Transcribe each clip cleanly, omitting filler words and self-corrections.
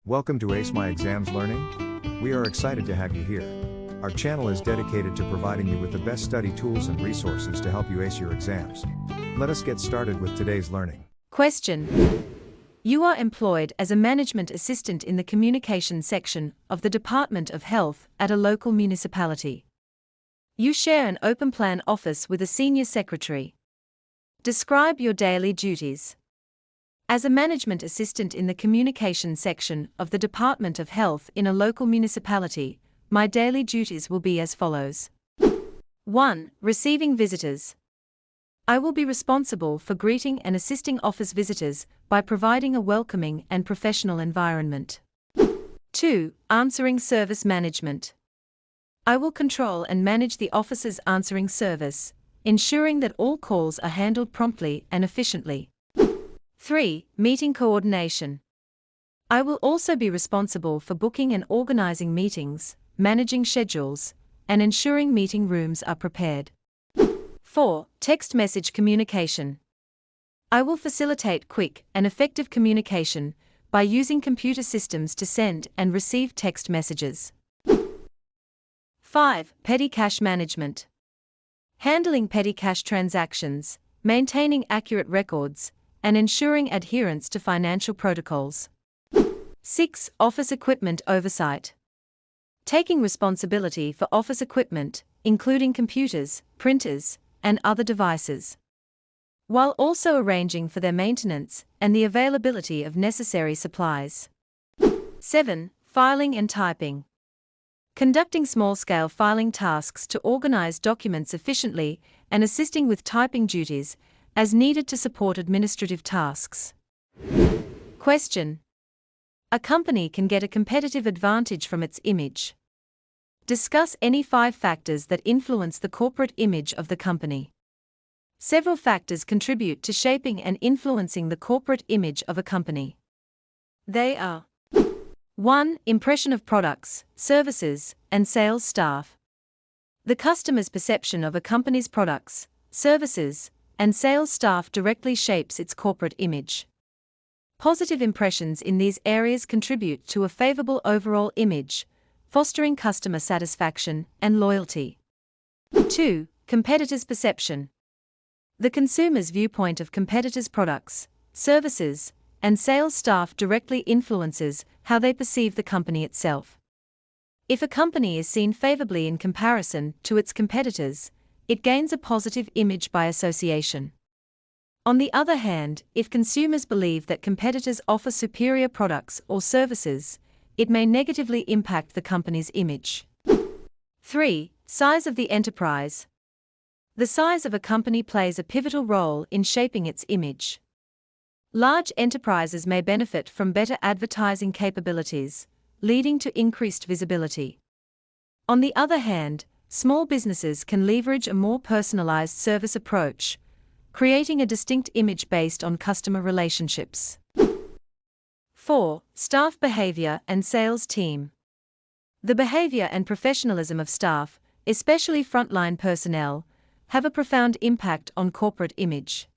Welcome to Ace My Exams Learning. We are excited to have you here. Our channel is dedicated to providing you with the best study tools and resources to help you ace your exams. Let us get started with today's learning. Question. You are employed as a management assistant in the communication section of the Department of Health at a local municipality. You share an open plan office with a senior secretary. Describe your daily duties. As a management assistant in the communication section of the Department of Health in a local municipality, my daily duties will be as follows. 1. Receiving visitors. I will be responsible for greeting and assisting office visitors by providing a welcoming and professional environment. 2. Answering service management. I will control and manage the office's answering service, ensuring that all calls are handled promptly and efficiently. 3. Meeting coordination. I will also be responsible for booking and organizing meetings, managing schedules, and ensuring meeting rooms are prepared. 4. Text message communication. I will facilitate quick and effective communication by using computer systems to send and receive text messages. 5. Petty cash management. Handling petty cash transactions, maintaining accurate records, and ensuring adherence to financial protocols. 6. Office equipment oversight. Taking responsibility for office equipment, including computers, printers, and other devices, while also arranging for their maintenance and the availability of necessary supplies. 7. Filing and typing. Conducting small-scale filing tasks to organize documents efficiently and assisting with typing duties as needed to support administrative tasks. Question. A company can get a competitive advantage from its image. Discuss any 5 factors that influence the corporate image of the company. Several factors contribute to shaping and influencing the corporate image of a company. They are: 1. Impression of products, services, and sales staff. The customer's perception of a company's products, services, and sales staff directly shapes its corporate image. Positive impressions in these areas contribute to a favorable overall image, fostering customer satisfaction and loyalty. 2. Competitors' perception. The consumer's viewpoint of competitors' products, services, and sales staff directly influences how they perceive the company itself. If a company is seen favorably in comparison to its competitors, it gains a positive image by association. On the other hand, if consumers believe that competitors offer superior products or services, it may negatively impact the company's image. 3. Size of the enterprise. The size of a company plays a pivotal role in shaping its image. Large enterprises may benefit from better advertising capabilities, leading to increased visibility. On the other hand, small businesses can leverage a more personalized service approach, creating a distinct image based on customer relationships. 4. Staff behavior and sales team. The behavior and professionalism of staff, especially frontline personnel, have a profound impact on corporate image.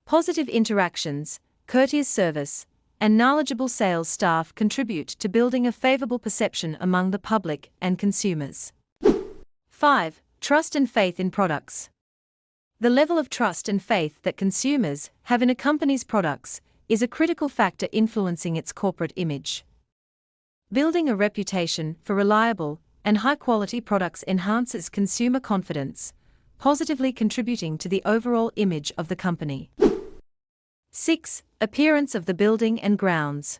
Positive interactions, courteous service, and knowledgeable sales staff contribute to building a favorable perception among the public and consumers. 5. Trust and faith in products. The level of trust and faith that consumers have in a company's products is a critical factor influencing its corporate image. Building a reputation for reliable and high-quality products enhances consumer confidence, positively contributing to the overall image of the company. 6. Appearance of the building and grounds.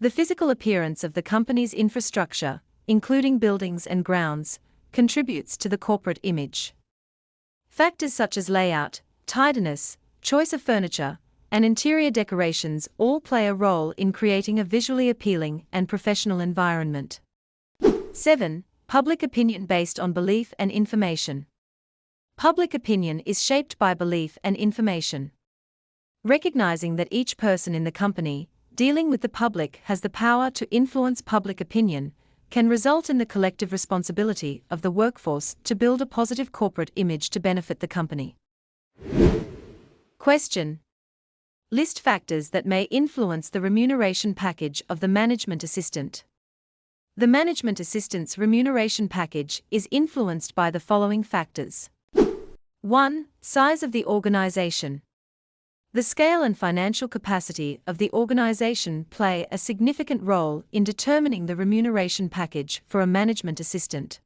The physical appearance of the company's infrastructure, including buildings and grounds, contributes to the corporate image. Factors such as layout, tidiness, choice of furniture, and interior decorations all play a role in creating a visually appealing and professional environment. 7. Public opinion based on belief and information. Public opinion is shaped by belief and information. Recognizing that each person in the company, dealing with the public, has the power to influence public opinion, can result in the collective responsibility of the workforce to build a positive corporate image to benefit the company. Question. List factors that may influence the remuneration package of the management assistant. The management assistant's remuneration package is influenced by the following factors. 1. Size of the organization. The scale and financial capacity of the organization play a significant role in determining the remuneration package for a management assistant.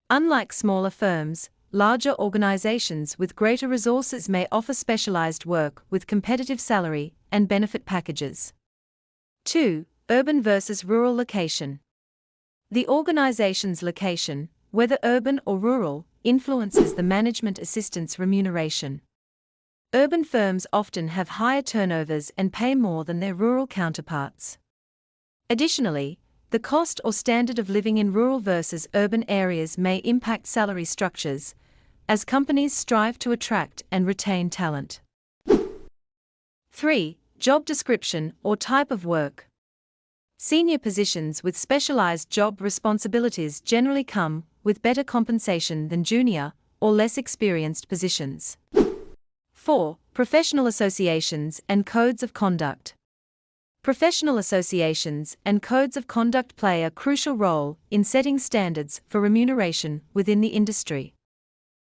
Unlike smaller firms, larger organizations with greater resources may offer specialized work with competitive salary and benefit packages. 2. Urban versus rural location. The organization's location, whether urban or rural, influences the management assistant's remuneration. Urban firms often have higher turnovers and pay more than their rural counterparts. Additionally, the cost or standard of living in rural versus urban areas may impact salary structures, as companies strive to attract and retain talent. 3. Job description or type of work. Senior positions with specialized job responsibilities generally come with better compensation than junior or less experienced positions. 4. Professional associations and codes of conduct. Professional associations and codes of conduct play a crucial role in setting standards for remuneration within the industry.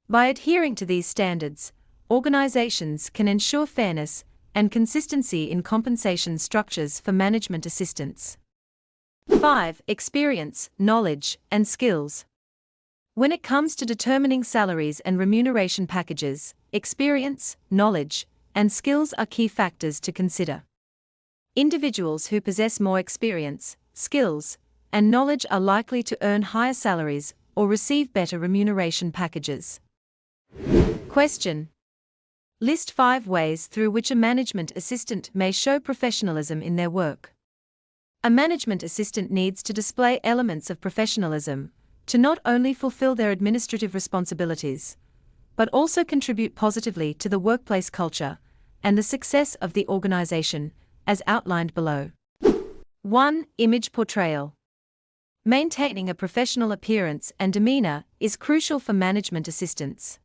By adhering to these standards, organizations can ensure fairness and consistency in compensation structures for management assistants. 5. Experience, knowledge, and skills. When it comes to determining salaries and remuneration packages, experience, knowledge, and skills are key factors to consider. Individuals who possess more experience, skills, and knowledge are likely to earn higher salaries or receive better remuneration packages. Question. List 5 ways through which a management assistant may show professionalism in their work. A management assistant needs to display elements of professionalism to not only fulfill their administrative responsibilities, but also contribute positively to the workplace culture and the success of the organization, as outlined below. 1. Image portrayal. Maintaining a professional appearance and demeanor is crucial for management assistants.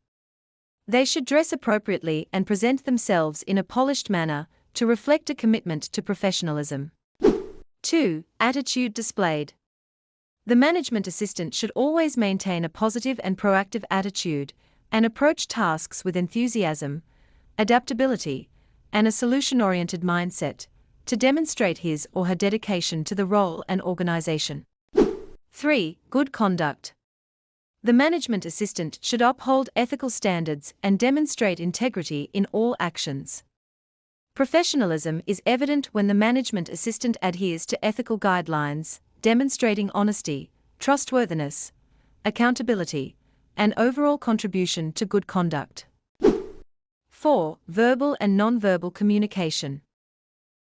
They should dress appropriately and present themselves in a polished manner to reflect a commitment to professionalism. 2. Attitude displayed. The management assistant should always maintain a positive and proactive attitude and approach tasks with enthusiasm, adaptability, and a solution-oriented mindset to demonstrate his or her dedication to the role and organization. 3. Good conduct. The management assistant should uphold ethical standards and demonstrate integrity in all actions. Professionalism is evident when the management assistant adheres to ethical guidelines, demonstrating honesty, trustworthiness, accountability, and overall contribution to good conduct. 4. Verbal and nonverbal communication.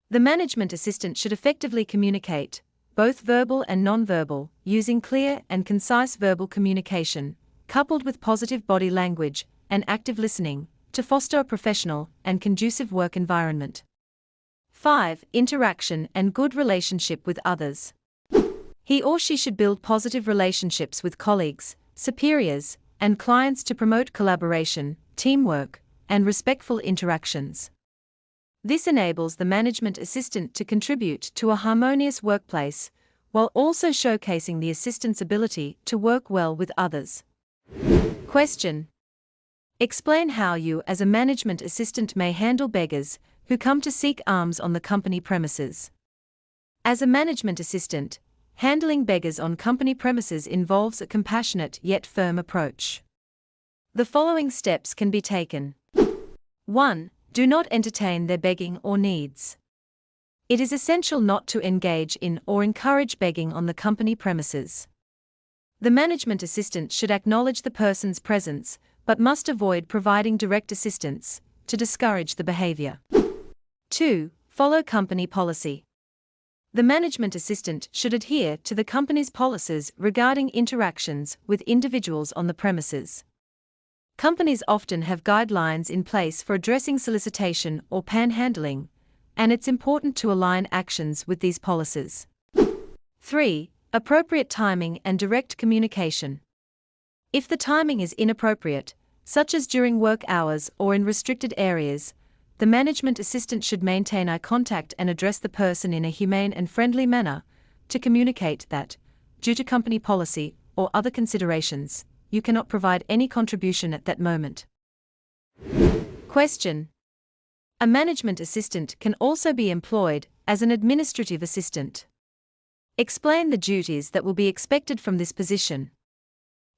The management assistant should effectively communicate, both verbal and nonverbal, using clear and concise verbal communication, coupled with positive body language and active listening, to foster a professional and conducive work environment. 5. Interaction and good relationship with others. He or she should build positive relationships with colleagues, superiors, and clients to promote collaboration, teamwork, and respectful interactions. This enables the management assistant to contribute to a harmonious workplace, while also showcasing the assistant's ability to work well with others. Question. Explain how you as a management assistant may handle beggars who come to seek alms on the company premises. As a management assistant, handling beggars on company premises involves a compassionate yet firm approach. The following steps can be taken. 1. Do not entertain their begging or needs. It is essential not to engage in or encourage begging on the company premises. The management assistant should acknowledge the person's presence, but must avoid providing direct assistance to discourage the behavior. 2. Follow company policy. The management assistant should adhere to the company's policies regarding interactions with individuals on the premises. Companies often have guidelines in place for addressing solicitation or panhandling, and it's important to align actions with these policies. 3. Appropriate timing and direct communication. If the timing is inappropriate, such as during work hours or in restricted areas, the management assistant should maintain eye contact and address the person in a humane and friendly manner to communicate that, due to company policy or other considerations, you cannot provide any contribution at that moment. Question. A management assistant can also be employed as an administrative assistant. Explain the duties that will be expected from this position.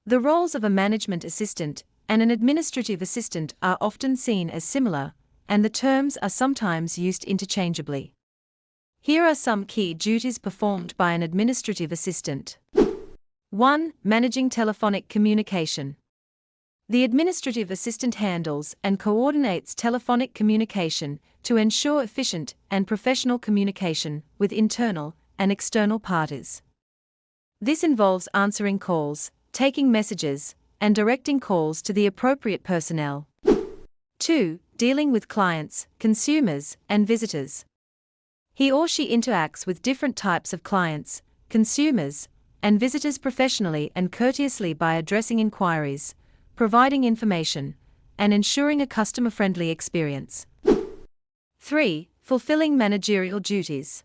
The roles of a management assistant and an administrative assistant are often seen as similar, and the terms are sometimes used interchangeably. Here are some key duties performed by an administrative assistant. 1. Managing telephonic communication. The administrative assistant handles and coordinates telephonic communication to ensure efficient and professional communication with internal and external parties. This involves answering calls, taking messages, and directing calls to the appropriate personnel. 2. Dealing with clients, consumers, and visitors. He or she interacts with different types of clients, consumers, and visitors professionally and courteously by addressing inquiries, providing information, and ensuring a customer-friendly experience. 3. Fulfilling managerial duties.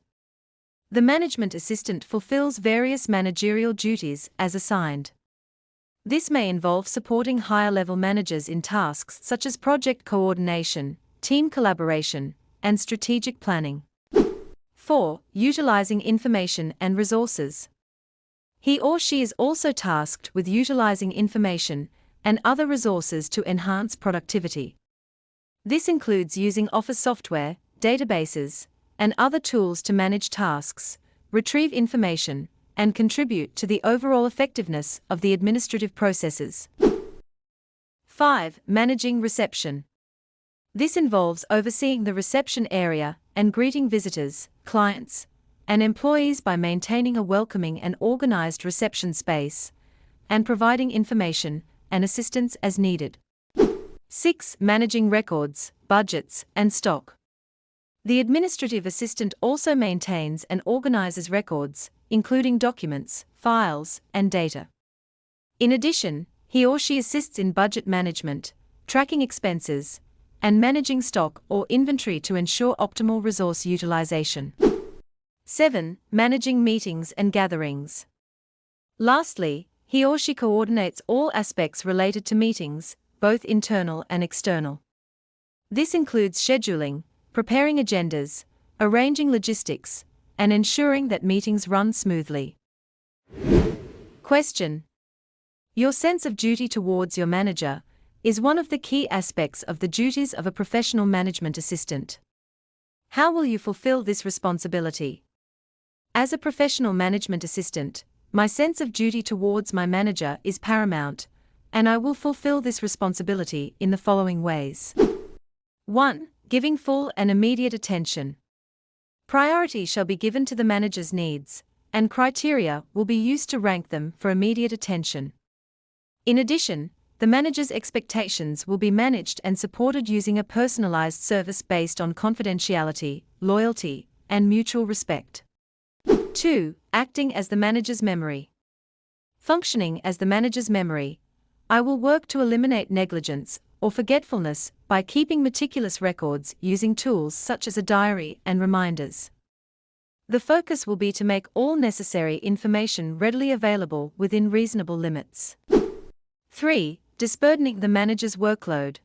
The management assistant fulfills various managerial duties as assigned. This may involve supporting higher-level managers in tasks such as project coordination, team collaboration, and strategic planning. 4. Utilizing information and resources. He or she is also tasked with utilizing information and other resources to enhance productivity. This includes using office software, databases, and other tools to manage tasks, retrieve information, and contribute to the overall effectiveness of the administrative processes. 5. Managing reception. This involves overseeing the reception area and greeting visitors, clients, and employees by maintaining a welcoming and organized reception space, and providing information and assistance as needed. 6. Managing records, budgets, and stock. The administrative assistant also maintains and organizes records, including documents, files, and data. In addition, he or she assists in budget management, tracking expenses, and managing stock or inventory to ensure optimal resource utilization. 7. Managing meetings and gatherings. Lastly, he or she coordinates all aspects related to meetings, both internal and external. This includes scheduling, preparing agendas, arranging logistics, and ensuring that meetings run smoothly. Question. Your sense of duty towards your manager is one of the key aspects of the duties of a professional management assistant. How will you fulfill this responsibility? As a professional management assistant, my sense of duty towards my manager is paramount, and I will fulfill this responsibility in the following ways. 1. Giving full and immediate attention. Priority shall be given to the manager's needs, and criteria will be used to rank them for immediate attention. In addition, the manager's expectations will be managed and supported using a personalized service based on confidentiality, loyalty, and mutual respect. 2. Acting as the manager's memory. Functioning as the manager's memory, I will work to eliminate negligence or forgetfulness by keeping meticulous records using tools such as a diary and reminders. The focus will be to make all necessary information readily available within reasonable limits. 3. Disburdening the manager's workload.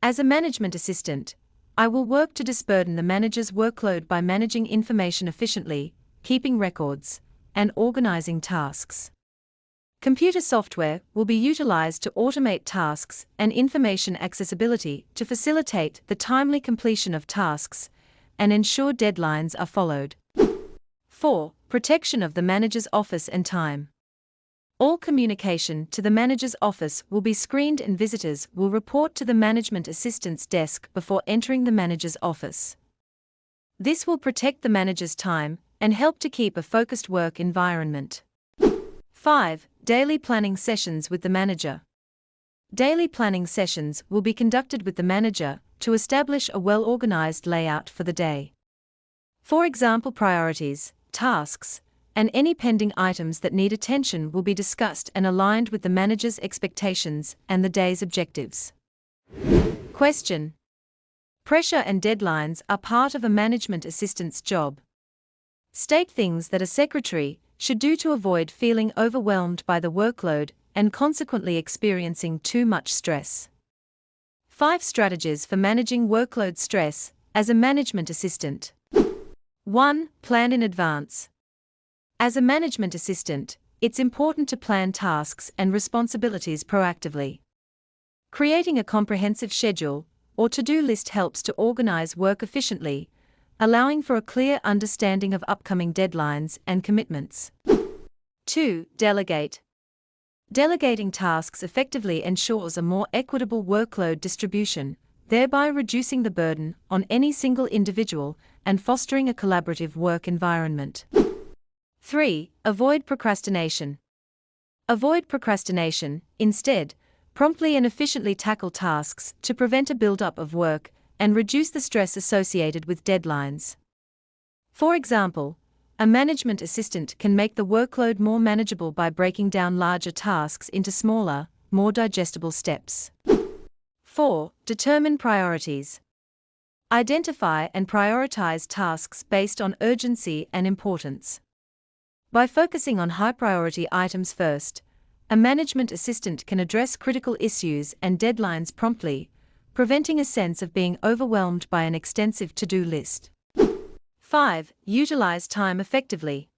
As a management assistant, I will work to disburden the manager's workload by managing information efficiently, keeping records, and organizing tasks. Computer software will be utilized to automate tasks and information accessibility to facilitate the timely completion of tasks and ensure deadlines are followed. 4. Protection of the manager's office and time. All communication to the manager's office will be screened and visitors will report to the management assistant's desk before entering the manager's office. This will protect the manager's time and help to keep a focused work environment. 5. Daily planning sessions with the manager. Daily planning sessions will be conducted with the manager to establish a well-organized layout for the day. For example, priorities, tasks, and any pending items that need attention will be discussed and aligned with the manager's expectations and the day's objectives. Question. Pressure and deadlines are part of a management assistant's job. State things that a secretary should do to avoid feeling overwhelmed by the workload and consequently experiencing too much stress. 5 strategies for managing workload stress as a management assistant. 1. Plan in advance. As a management assistant, it's important to plan tasks and responsibilities proactively. Creating a comprehensive schedule or to-do list helps to organize work efficiently, allowing for a clear understanding of upcoming deadlines and commitments. 2. Delegate. Delegating tasks effectively ensures a more equitable workload distribution, thereby reducing the burden on any single individual and fostering a collaborative work environment. 3. Avoid procrastination. Avoid procrastination, instead, promptly and efficiently tackle tasks to prevent a buildup of work and reduce the stress associated with deadlines. For example, a management assistant can make the workload more manageable by breaking down larger tasks into smaller, more digestible steps. 4. Determine priorities. Identify and prioritize tasks based on urgency and importance. By focusing on high-priority items first, a management assistant can address critical issues and deadlines promptly, preventing a sense of being overwhelmed by an extensive to-do list. 5. Utilize time effectively.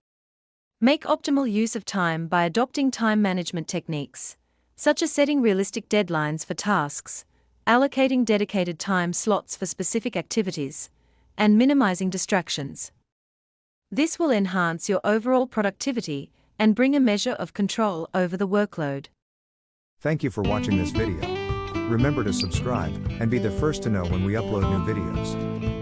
Make optimal use of time by adopting time management techniques, such as setting realistic deadlines for tasks, allocating dedicated time slots for specific activities, and minimizing distractions. This will enhance your overall productivity and bring a measure of control over the workload. Thank you for watching this video. Remember to subscribe and be the first to know when we upload new videos.